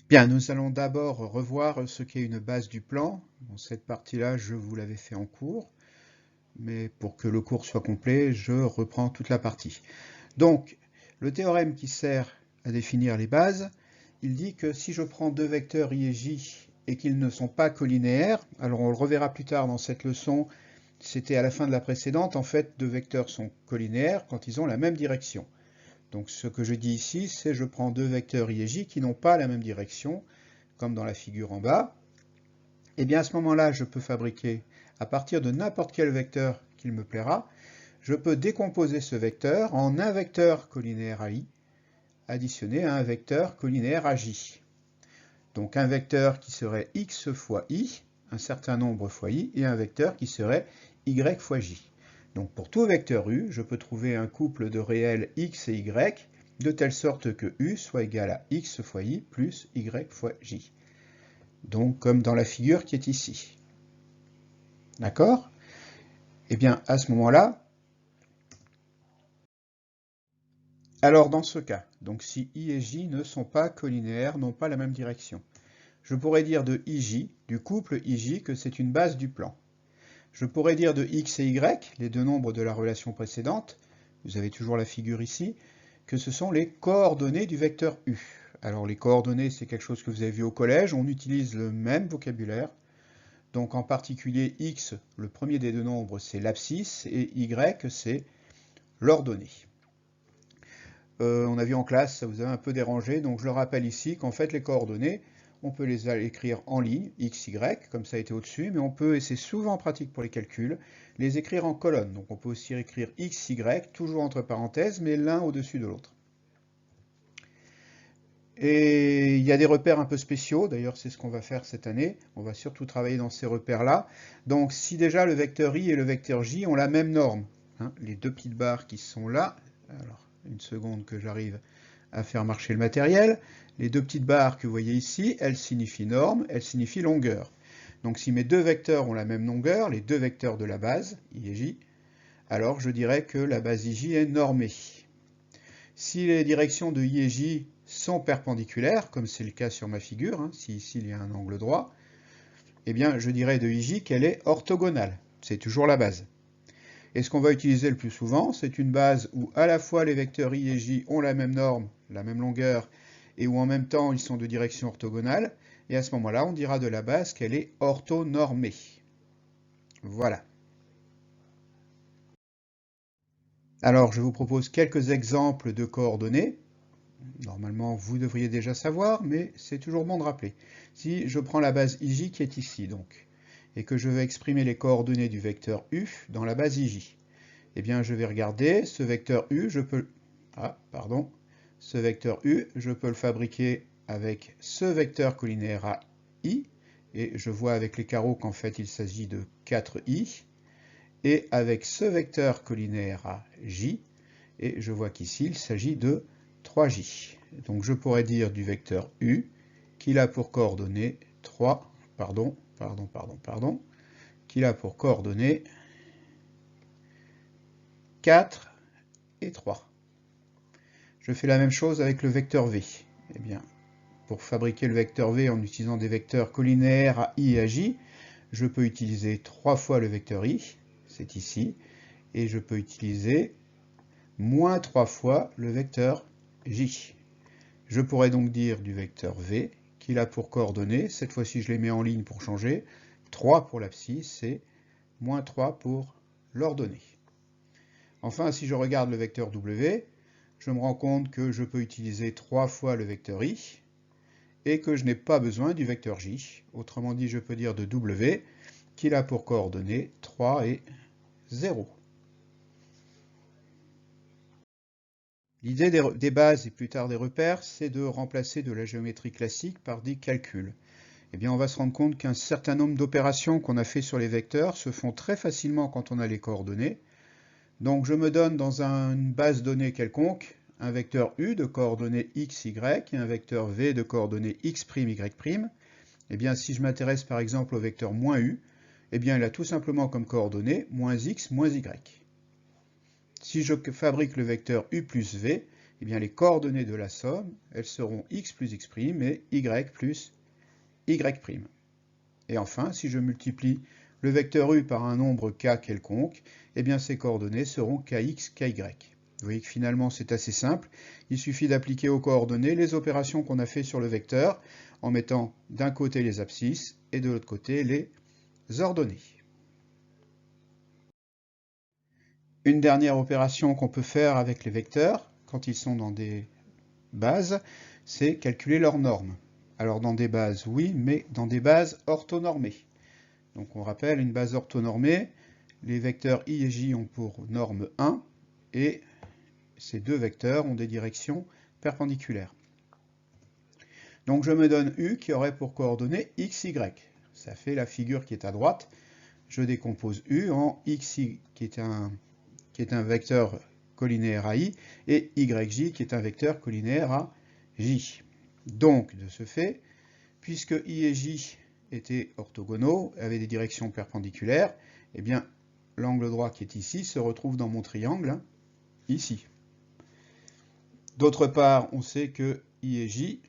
Bien, nous allons d'abord revoir ce qu'est une base du plan. Dans cette partie-là, je vous l'avais fait en cours, mais pour que le cours soit complet, je reprends toute la partie. Donc, le théorème qui sert à définir les bases, il dit que si je prends deux vecteurs i et j et qu'ils ne sont pas collinéaires, alors on le reverra plus tard dans cette leçon, c'était à la fin de la précédente, en fait, deux vecteurs sont collinéaires quand ils ont la même direction. Donc ce que je dis ici, c'est je prends deux vecteurs i et j qui n'ont pas la même direction, comme dans la figure en bas. Et bien à ce moment-là, je peux fabriquer, à partir de n'importe quel vecteur qu'il me plaira, je peux décomposer ce vecteur en un vecteur collinéaire à i, additionné à un vecteur collinéaire à j. Donc un vecteur qui serait x fois i, un certain nombre fois i, et un vecteur qui serait y fois j. Donc pour tout vecteur u, je peux trouver un couple de réels x et y, de telle sorte que u soit égal à x fois i plus y fois j. Donc comme dans la figure qui est ici. D'accord? Et bien à ce moment-là, alors dans ce cas, donc si i et j ne sont pas collinéaires, n'ont pas la même direction, je pourrais dire de ij, du couple ij, que c'est une base du plan. Je pourrais dire de x et y, les deux nombres de la relation précédente, vous avez toujours la figure ici, que ce sont les coordonnées du vecteur u. Alors les coordonnées, c'est quelque chose que vous avez vu au collège, on utilise le même vocabulaire. Donc en particulier x, le premier des deux nombres, c'est l'abscisse, et y, c'est l'ordonnée. On a vu en classe, ça vous a un peu dérangé, donc je le rappelle ici qu'en fait les coordonnées, on peut les écrire en ligne, x, y, comme ça a été au-dessus, mais on peut, et c'est souvent pratique pour les calculs, les écrire en colonne. Donc on peut aussi écrire x, y, toujours entre parenthèses, mais l'un au-dessus de l'autre. Et il y a des repères un peu spéciaux, d'ailleurs c'est ce qu'on va faire cette année, on va surtout travailler dans ces repères-là. Donc si déjà le vecteur i et le vecteur j ont la même norme, hein, les deux petites barres qui sont là, alors une seconde que j'arrive à faire marcher le matériel. Les deux petites barres que vous voyez ici, elles signifient norme, elles signifient longueur. Donc si mes deux vecteurs ont la même longueur, les deux vecteurs de la base, i et j, alors je dirais que la base ij est normée. Si les directions de i et j sont perpendiculaires, comme c'est le cas sur ma figure, hein, si ici il y a un angle droit, eh bien je dirais de ij qu'elle est orthogonale. C'est toujours la base. Et ce qu'on va utiliser le plus souvent, c'est une base où à la fois les vecteurs i et j ont la même norme, la même longueur, et où en même temps ils sont de direction orthogonale. Et à ce moment-là, on dira de la base qu'elle est orthonormée. Voilà. Alors, je vous propose quelques exemples de coordonnées. Normalement, vous devriez déjà savoir, mais c'est toujours bon de rappeler. Si je prends la base ij qui est ici, donc, et que je vais exprimer les coordonnées du vecteur u dans la base ij, eh bien, je vais regarder, ce vecteur u, je peux... Ah, pardon. Ce vecteur u, je peux le fabriquer avec ce vecteur collinéaire à i, et je vois avec les carreaux qu'en fait il s'agit de 4i, et avec ce vecteur collinéaire à j, et je vois qu'ici il s'agit de 3j. Donc je pourrais dire du vecteur u qu'il a pour coordonnées 3, qu'il a pour coordonnées 4 et 3. Je fais la même chose avec le vecteur v. Eh bien, pour fabriquer le vecteur v en utilisant des vecteurs collinéaires à i et à j, je peux utiliser 3 fois le vecteur i, c'est ici, et je peux utiliser moins 3 fois le vecteur j. Je pourrais donc dire du vecteur v qu'il a pour coordonnées, cette fois-ci je les mets en ligne pour changer, 3 pour l'abscisse et moins 3 pour l'ordonnée. Enfin, si je regarde le vecteur w, je me rends compte que je peux utiliser 3 fois le vecteur i et que je n'ai pas besoin du vecteur j. Autrement dit, je peux dire de w qu'il a pour coordonnées 3 et 0. L'idée des bases et plus tard des repères, c'est de remplacer de la géométrie classique par des calculs. Eh bien, on va se rendre compte qu'un certain nombre d'opérations qu'on a fait sur les vecteurs se font très facilement quand on a les coordonnées. Donc je me donne dans une base donnée quelconque un vecteur u de coordonnées x, y et un vecteur v de coordonnées x', y'. Eh bien, si je m'intéresse par exemple au vecteur moins u, eh bien, il a tout simplement comme coordonnées moins x, moins y. Si je fabrique le vecteur u plus v, eh bien les coordonnées de la somme, elles seront x plus x' et y plus y'. Et enfin, si je multiplie le vecteur u par un nombre k quelconque, eh bien ses coordonnées seront kx, ky. Vous voyez que finalement c'est assez simple, il suffit d'appliquer aux coordonnées les opérations qu'on a fait sur le vecteur, en mettant d'un côté les abscisses et de l'autre côté les ordonnées. Une dernière opération qu'on peut faire avec les vecteurs, quand ils sont dans des bases, c'est calculer leurs normes. Alors dans des bases, oui, mais dans des bases orthonormées. Donc on rappelle, une base orthonormée, les vecteurs i et j ont pour norme 1, et ces deux vecteurs ont des directions perpendiculaires. Donc je me donne u qui aurait pour coordonnées x, y. Ça fait la figure qui est à droite. Je décompose u en xi qui est un vecteur collinéaire à i, et yj qui est un vecteur collinéaire à j. Donc, de ce fait, puisque i et j étaient orthogonaux, avaient des directions perpendiculaires, eh bien, l'angle droit qui est ici se retrouve dans mon triangle, ici. D'autre part, on sait que i et j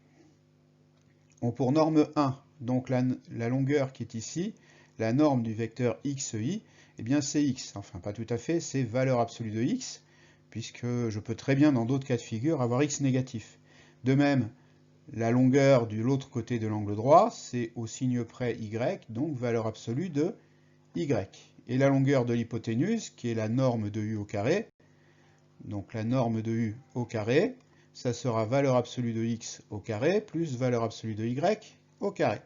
ont pour norme 1, donc la longueur qui est ici, la norme du vecteur xi, eh bien c'est x. Enfin, pas tout à fait, c'est valeur absolue de x, puisque je peux très bien, dans d'autres cas de figure, avoir x négatif. De même, la longueur de l'autre côté de l'angle droit, c'est au signe près y, donc valeur absolue de y. Et la longueur de l'hypoténuse, qui est la norme de u au carré, donc la norme de u au carré, ça sera valeur absolue de x au carré plus valeur absolue de y au carré.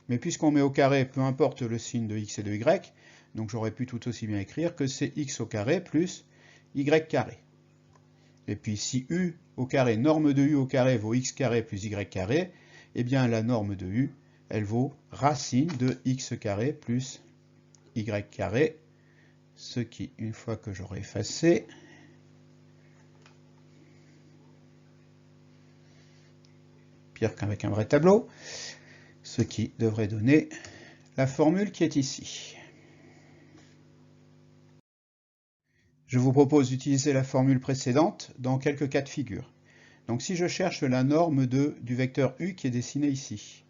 Mais puisqu'on met au carré, peu importe le signe de x et de y, donc j'aurais pu tout aussi bien écrire que c'est x au carré plus y carré. Et puis si u au carré, norme de u au carré vaut x carré plus y carré, eh bien la norme de u, elle vaut racine de x carré plus y carré, ce qui, une fois que j'aurai effacé, pire qu'avec un vrai tableau, ce qui devrait donner la formule qui est ici. Je vous propose d'utiliser la formule précédente dans quelques cas de figure. Donc si je cherche la norme du vecteur u qui est dessiné ici,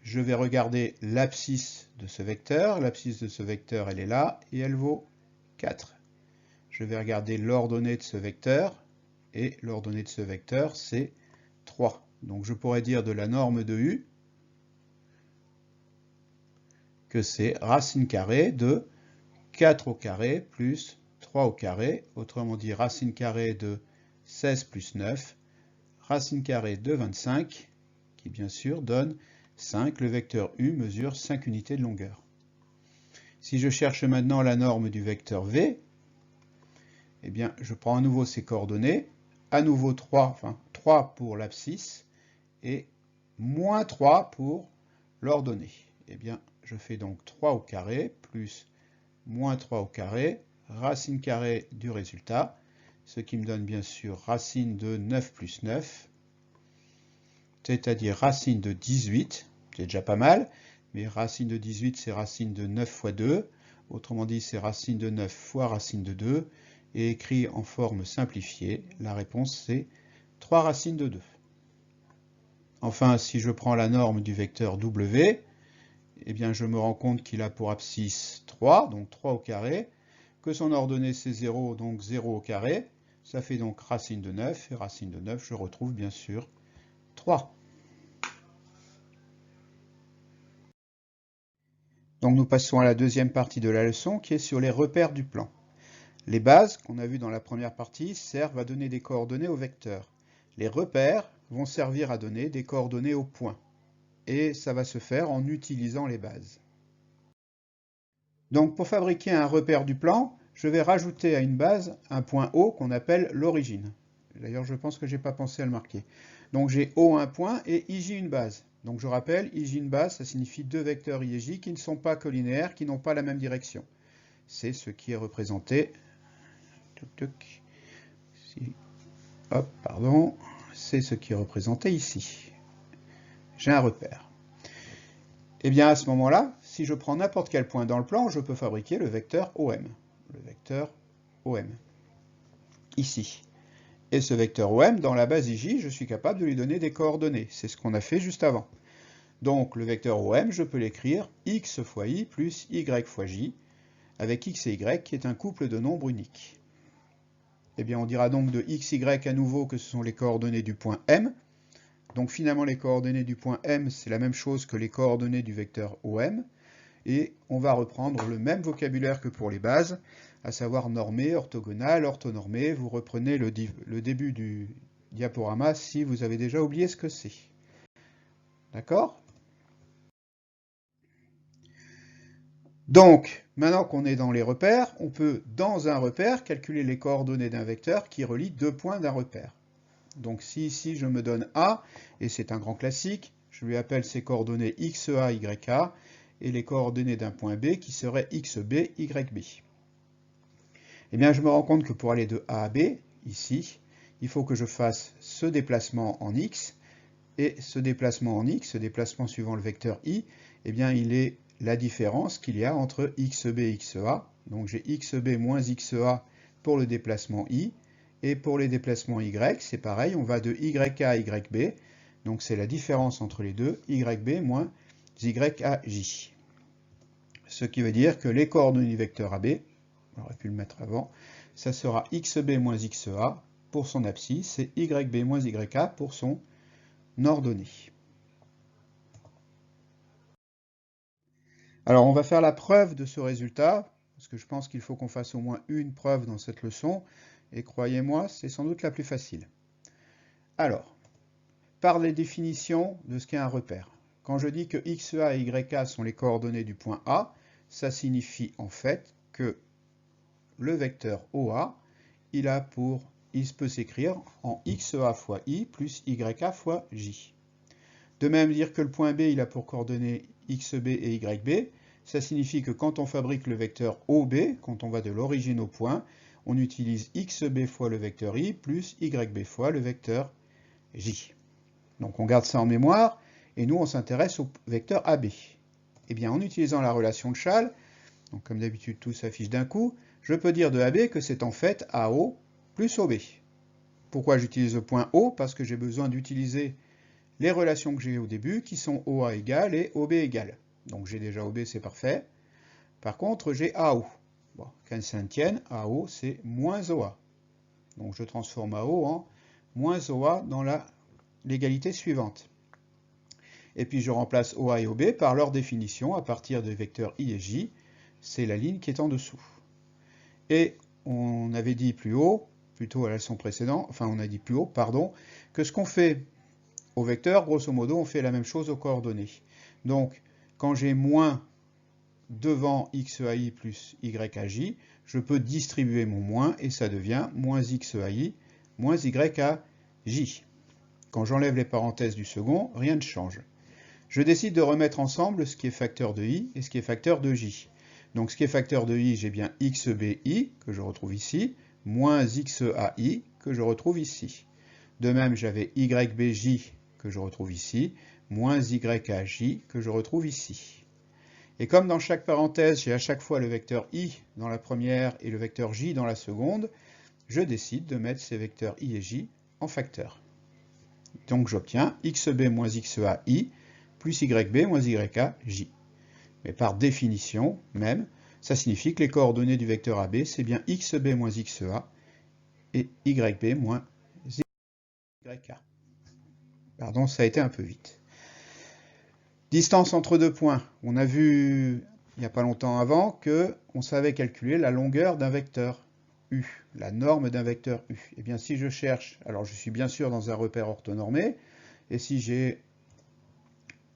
je vais regarder l'abscisse de ce vecteur. L'abscisse de ce vecteur, elle est là, et elle vaut 4. Je vais regarder l'ordonnée de ce vecteur, et l'ordonnée de ce vecteur, c'est 3. Donc je pourrais dire de la norme de u que c'est racine carrée de 4 au carré plus 3 au carré, autrement dit racine carrée de 16 plus 9, racine carrée de 25, qui bien sûr donne 5. Le vecteur u mesure 5 unités de longueur. Si je cherche maintenant la norme du vecteur v, eh bien je prends à nouveau ces coordonnées, à nouveau 3 pour l'abscisse, et moins 3 pour l'ordonnée. Eh bien, je fais donc 3 au carré plus moins 3 au carré, racine carrée du résultat, ce qui me donne bien sûr racine de 9 plus 9, c'est-à-dire racine de 18, c'est déjà pas mal, mais racine de 18 c'est racine de 9 fois 2, autrement dit c'est racine de 9 fois racine de 2, et écrit en forme simplifiée, la réponse c'est 3 racines de 2. Enfin, si je prends la norme du vecteur w, eh bien je me rends compte qu'il a pour abscisse 3, donc 3 au carré, que son ordonnée c'est 0, donc 0 au carré, ça fait donc racine de 9, et racine de 9, je retrouve bien sûr 3. Donc nous passons à la deuxième partie de la leçon, qui est sur les repères du plan. Les bases, qu'on a vues dans la première partie, servent à donner des coordonnées aux vecteurs. Les repères vont servir à donner des coordonnées aux points. Et ça va se faire en utilisant les bases. Donc pour fabriquer un repère du plan, je vais rajouter à une base un point O qu'on appelle l'origine. D'ailleurs, je pense que je n'ai pas pensé à le marquer. Donc j'ai O un point et IJ une base. Donc je rappelle, IJ une base, ça signifie deux vecteurs I et J qui ne sont pas collinéaires, qui n'ont pas la même direction. C'est ce qui est représenté. Hop, pardon. C'est ce qui est représenté ici. J'ai un repère. Et bien à ce moment-là, si je prends n'importe quel point dans le plan, je peux fabriquer le vecteur OM. Le vecteur OM. Ici. Et ce vecteur OM, dans la base IJ, je suis capable de lui donner des coordonnées. C'est ce qu'on a fait juste avant. Donc le vecteur OM, je peux l'écrire x fois i plus y fois j, avec x et y qui est un couple de nombres uniques. Eh bien, on dira donc de x, y à nouveau que ce sont les coordonnées du point M. Donc finalement, les coordonnées du point M, c'est la même chose que les coordonnées du vecteur OM. Et on va reprendre le même vocabulaire que pour les bases, à savoir normé, orthogonal, orthonormé. Vous reprenez le début du diaporama si vous avez déjà oublié ce que c'est. D'accord? Donc, maintenant qu'on est dans les repères, on peut, dans un repère, calculer les coordonnées d'un vecteur qui relie deux points d'un repère. Donc si ici je me donne A, et c'est un grand classique, je lui appelle ses coordonnées XA, YA, et les coordonnées d'un point B qui seraient XB, YB. Eh bien je me rends compte que pour aller de A à B, ici, il faut que je fasse ce déplacement en X, et ce déplacement en X, ce déplacement suivant le vecteur I, eh bien il est la différence qu'il y a entre XB et XA. Donc j'ai XB moins XA pour le déplacement I, et pour les déplacements Y, c'est pareil, on va de YA à YB, donc c'est la différence entre les deux, YB moins YAJ. Ce qui veut dire que les coordonnées du vecteur AB, on aurait pu le mettre avant, ça sera XB moins XA pour son abscisse, et YB moins YA pour son ordonnée. Alors on va faire la preuve de ce résultat, parce que je pense qu'il faut qu'on fasse au moins une preuve dans cette leçon, et croyez-moi, c'est sans doute la plus facile. Alors, par les définitions de ce qu'est un repère. Quand je dis que XA et YA sont les coordonnées du point A, ça signifie en fait que le vecteur OA, il peut s'écrire en XA fois I plus YA fois J. De même dire que le point B, il a pour coordonnées XB et YB, ça signifie que quand on fabrique le vecteur OB, quand on va de l'origine au point, on utilise XB fois le vecteur I plus YB fois le vecteur J. Donc on garde ça en mémoire, et nous on s'intéresse au vecteur AB. Eh bien en utilisant la relation de Chasles, donc comme d'habitude tout s'affiche d'un coup, je peux dire de AB que c'est en fait AO plus OB. Pourquoi j'utilise le point O? Parce que j'ai besoin d'utiliser les relations que j'ai au début, qui sont OA égale et OB égale. Donc j'ai déjà OB, c'est parfait. Par contre, j'ai AO. Bon, qu'un ça ne tienne, AO, c'est moins OA. Donc je transforme AO en moins OA dans l'égalité suivante. Et puis je remplace OA et OB par leur définition à partir des vecteurs I et J. C'est la ligne qui est en dessous. Et on avait dit plus haut, plutôt à la leçon précédente, enfin on a dit plus haut, pardon, que ce qu'on fait au vecteur, grosso modo, on fait la même chose aux coordonnées. Donc, quand j'ai moins devant xai plus yaj, je peux distribuer mon moins et ça devient moins xai moins yaj. Quand j'enlève les parenthèses du second, rien ne change. Je décide de remettre ensemble ce qui est facteur de i et ce qui est facteur de j. Donc ce qui est facteur de i, j'ai bien xbi que je retrouve ici, moins xai que je retrouve ici. De même, j'avais ybj que je retrouve ici, moins yaj que je retrouve ici. Et comme dans chaque parenthèse, j'ai à chaque fois le vecteur i dans la première et le vecteur j dans la seconde, je décide de mettre ces vecteurs i et j en facteur. Donc j'obtiens xb moins xai plus yb moins yaj. Mais par définition même, ça signifie que les coordonnées du vecteur AB, c'est bien xb moins xa et yb moins YA. Pardon, ça a été un peu vite. Distance entre deux points. On a vu il n'y a pas longtemps avant qu'on savait calculer la longueur d'un vecteur U, la norme d'un vecteur U. Et bien si je cherche, alors je suis bien sûr dans un repère orthonormé, et si j'ai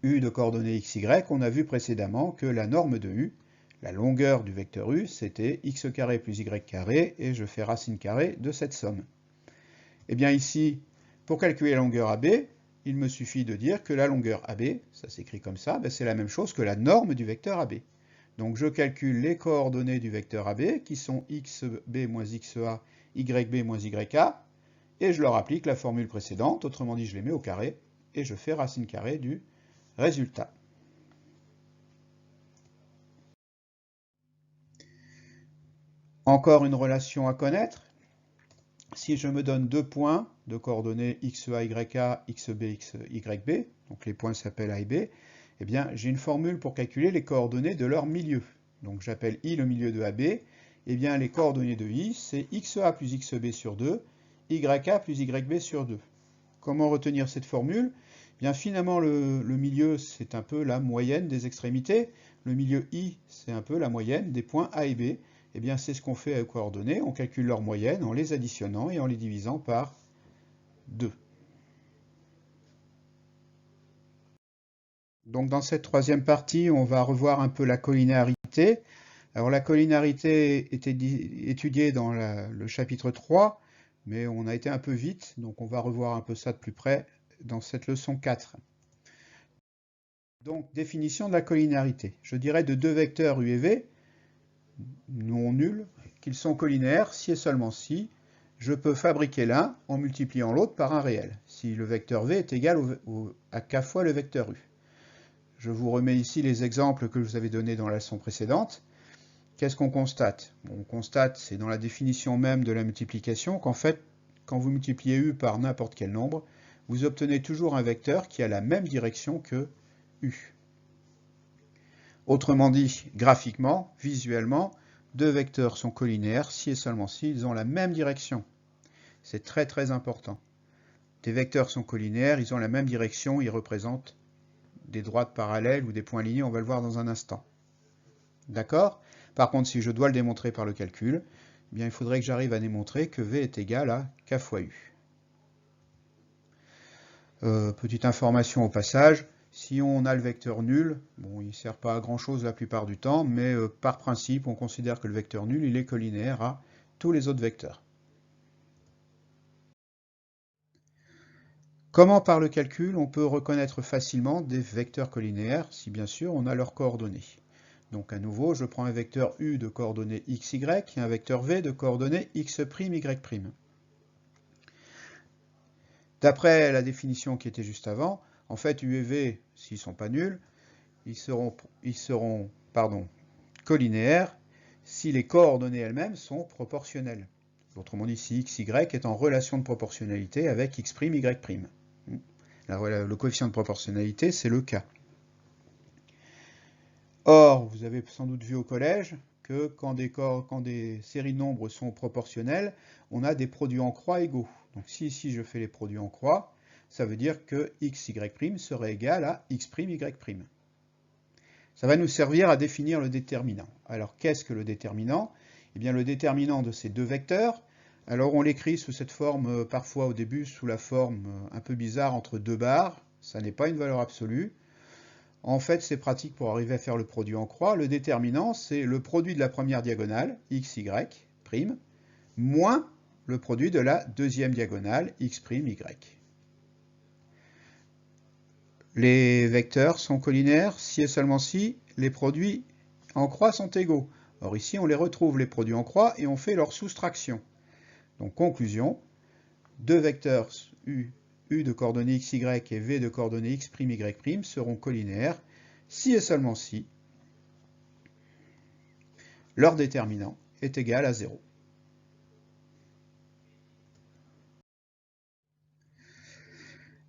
U de coordonnées xy, on a vu précédemment que la norme de U, la longueur du vecteur U, c'était x carré plus y carré, et je fais racine carrée de cette somme. Et bien ici, pour calculer la longueur AB, il me suffit de dire que la longueur AB, ça s'écrit comme ça, c'est la même chose que la norme du vecteur AB. Donc je calcule les coordonnées du vecteur AB, qui sont xb moins xa, yb moins yk, et je leur applique la formule précédente, autrement dit je les mets au carré, et je fais racine carrée du résultat. Encore une relation à connaître, si je me donne deux points de coordonnées xa, ya, xb, xyb, donc les points s'appellent a et b, eh bien j'ai une formule pour calculer les coordonnées de leur milieu. Donc j'appelle i le milieu de AB, eh bien les coordonnées de i, c'est xa plus xb sur 2, ya plus yb sur 2. Comment retenir cette formule? Eh bien finalement le milieu, c'est un peu la moyenne des extrémités. Le milieu i, c'est un peu la moyenne des points a et b. Eh bien, c'est ce qu'on fait aux coordonnées. On calcule leur moyenne en les additionnant et en les divisant par 2. Donc, dans cette troisième partie, on va revoir un peu la collinéarité. Alors, la collinéarité était étudiée dans le chapitre 3, mais on a été un peu vite, donc on va revoir un peu ça de plus près dans cette leçon 4. Donc, définition de la collinéarité. Je dirais de deux vecteurs u et v, non nuls, qu'ils sont collinaires si et seulement si je peux fabriquer l'un en multipliant l'autre par un réel, si le vecteur v est égal à k fois le vecteur u. Je vous remets ici les exemples que je vous avais donnés dans la leçon précédente. Qu'est-ce qu'on constate? On constate, c'est dans la définition même de la multiplication, qu'en fait, quand vous multipliez u par n'importe quel nombre, vous obtenez toujours un vecteur qui a la même direction que u. Autrement dit, graphiquement, visuellement, deux vecteurs sont collinaires si et seulement si ils ont la même direction. C'est très très important. Des vecteurs sont collinaires, ils ont la même direction, ils représentent des droites parallèles ou des points lignés, on va le voir dans un instant. D'accord? Par contre, si je dois le démontrer par le calcul, eh bien, il faudrait que j'arrive à démontrer que v est égal à k fois u. Petite information au passage, si on a le vecteur nul, bon, il ne sert pas à grand chose la plupart du temps, mais par principe, on considère que le vecteur nul, il est collinaire à tous les autres vecteurs. Comment par le calcul, on peut reconnaître facilement des vecteurs collinaires, si bien sûr on a leurs coordonnées. Donc à nouveau, je prends un vecteur u de coordonnées x, y et un vecteur v de coordonnées x', y'. D'après la définition qui était juste avant, en fait u et v, s'ils ne sont pas nuls, ils seront collinéaires si les coordonnées elles-mêmes sont proportionnelles. Autrement dit, si x, y est en relation de proportionnalité avec x', y'. Le coefficient de proportionnalité, c'est le k. Or, vous avez sans doute vu au collège que quand des séries de nombres sont proportionnelles, on a des produits en croix égaux. Donc si ici je fais les produits en croix, ça veut dire que x, y' serait égal à x', y'. Ça va nous servir à définir le déterminant. Alors qu'est-ce que le déterminant? Eh bien le déterminant de ces deux vecteurs, alors on l'écrit sous cette forme, parfois au début sous la forme un peu bizarre entre deux barres, ça n'est pas une valeur absolue. En fait, c'est pratique pour arriver à faire le produit en croix. Le déterminant, c'est le produit de la première diagonale, x, y', moins le produit de la deuxième diagonale, x', y'. Les vecteurs sont collinaires si et seulement si les produits en croix sont égaux. Or ici, on les retrouve, les produits en croix, et on fait leur soustraction. Donc conclusion, deux vecteurs u de coordonnées x, y et v de coordonnées x', y' seront collinaires si et seulement si leur déterminant est égal à 0.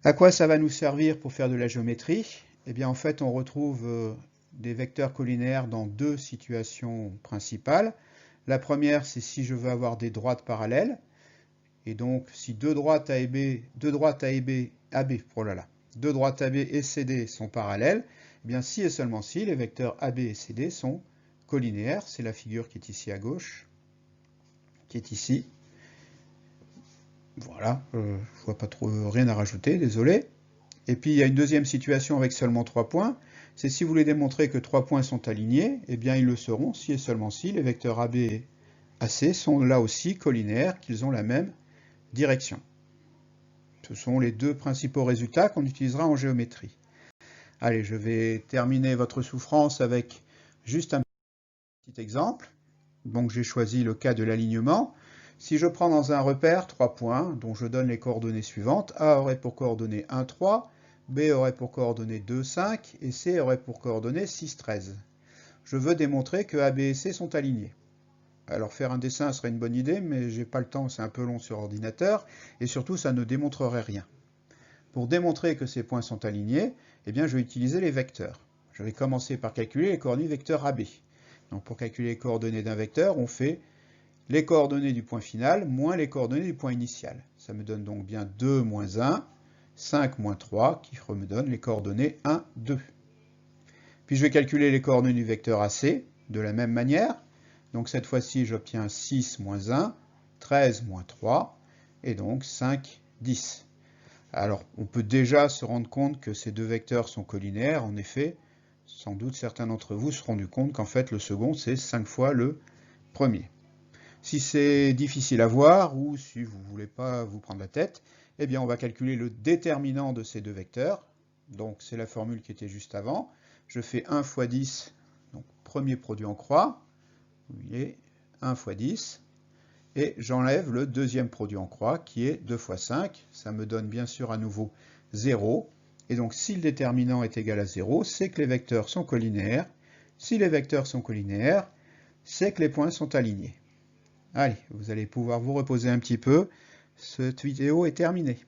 À quoi ça va nous servir pour faire de la géométrie? Eh bien en fait on retrouve des vecteurs collinaires dans deux situations principales. La première, c'est si je veux avoir des droites parallèles. Et donc, si deux droites AB et CD sont parallèles, eh bien si et seulement si les vecteurs AB et CD sont collinaires. C'est la figure qui est ici à gauche, qui est ici. Voilà, je ne vois pas trop rien à rajouter, désolé. Et puis il y a une deuxième situation avec seulement 3 points. C'est si vous voulez démontrer que 3 points sont alignés, eh bien ils le seront si et seulement si les vecteurs AB et AC sont là aussi collinaires, qu'ils ont la même direction. Ce sont les deux principaux résultats qu'on utilisera en géométrie. Allez, je vais terminer votre souffrance avec juste un petit exemple. Donc j'ai choisi le cas de l'alignement. Si je prends dans un repère 3 points, dont je donne les coordonnées suivantes, A aurait pour coordonnées 1, 3, B aurait pour coordonnées 2, 5, et C aurait pour coordonnées 6, 13. Je veux démontrer que A, B et C sont alignés. Alors faire un dessin serait une bonne idée, mais j'ai pas le temps, c'est un peu long sur ordinateur, et surtout ça ne démontrerait rien. Pour démontrer que ces points sont alignés, eh bien, je vais utiliser les vecteurs. Je vais commencer par calculer les coordonnées du vecteur AB. Donc pour calculer les coordonnées d'un vecteur, on fait les coordonnées du point final moins les coordonnées du point initial. Ça me donne donc bien 2 moins 1, 5 moins 3, qui me donne les coordonnées 1, 2. Puis je vais calculer les coordonnées du vecteur AC de la même manière. Donc cette fois-ci, j'obtiens 6 moins 1, 13 moins 3, et donc 5, 10. Alors, on peut déjà se rendre compte que ces deux vecteurs sont collinaires. En effet, sans doute certains d'entre vous se sont rendus compte qu'en fait, le second, c'est 5 fois le premier. Si c'est difficile à voir, ou si vous ne voulez pas vous prendre la tête, eh bien, on va calculer le déterminant de ces deux vecteurs. Donc, c'est la formule qui était juste avant. Je fais 1 fois 10, donc premier produit en croix. Vous voyez, 1 fois 10. Et j'enlève le deuxième produit en croix, qui est 2 fois 5. Ça me donne bien sûr à nouveau 0. Et donc, si le déterminant est égal à 0, c'est que les vecteurs sont collinaires. Si les vecteurs sont collinaires, c'est que les points sont alignés. Allez, vous allez pouvoir vous reposer un petit peu. Cette vidéo est terminée.